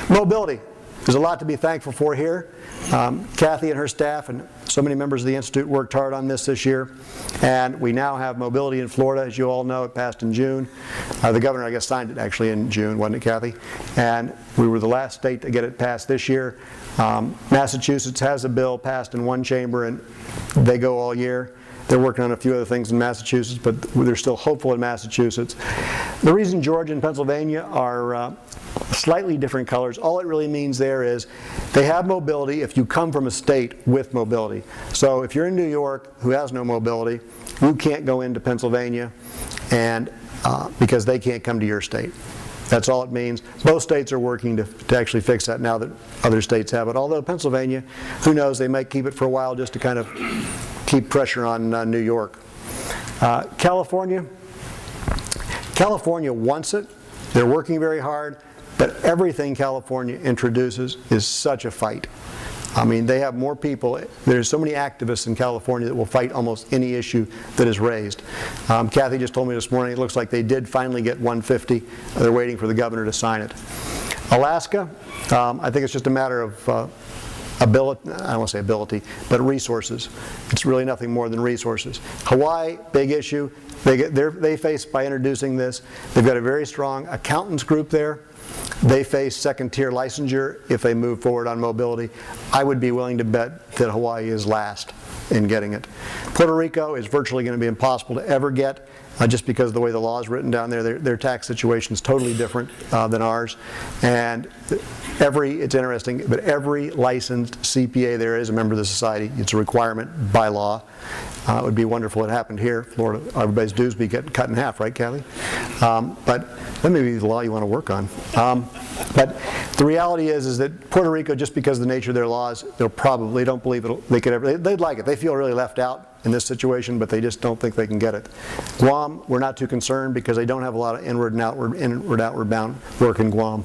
Mobility. There's a lot to be thankful for here. Kathy and her staff and so many members of the Institute worked hard on this year. And we now have mobility in Florida. As you all know, it passed in June. The governor, I guess, signed it actually in June, wasn't it, Kathy? And we were the last state to get it passed this year. Massachusetts has a bill passed in one chamber, and they go all year. They're working on a few other things in Massachusetts, but they're still hopeful in Massachusetts. The reason Georgia and Pennsylvania are slightly different colors, all it really means there is they have mobility if you come from a state with mobility. So if you're in New York who has no mobility, you can't go into Pennsylvania and because they can't come to your state. That's all it means. Both states are working to actually fix that now that other states have it. Although Pennsylvania, who knows, they might keep it for a while just to kind of keep pressure on New York. California wants it. They're working very hard, but everything California introduces is such a fight. I mean, they have more people. There's so many activists in California that will fight almost any issue that is raised. Kathy just told me this morning it looks like they did finally get 150. They're waiting for the governor to sign it. Alaska, I think it's just a matter of ability, I don't want to say ability, but resources. It's really nothing more than resources. Hawaii, big issue. They face, by introducing this, they've got a very strong accountants group there. They face second-tier licensure if they move forward on mobility. I would be willing to bet that Hawaii is last in getting it. Puerto Rico is virtually going to be impossible to ever get just because of the way the law is written down there. Their tax situation is totally different than ours. And it's interesting, but every licensed CPA there is a member of the society. It's a requirement by law. It would be wonderful if it happened here. Florida, everybody's dues be getting cut in half, right, Kathy? But that may be the law you want to work on. But the reality is that Puerto Rico, just because of the nature of their laws, they don't believe they could ever. They'd like it. They feel really left out in this situation, but they just don't think they can get it. Guam, we're not too concerned because they don't have a lot of inward and outward bound work in Guam.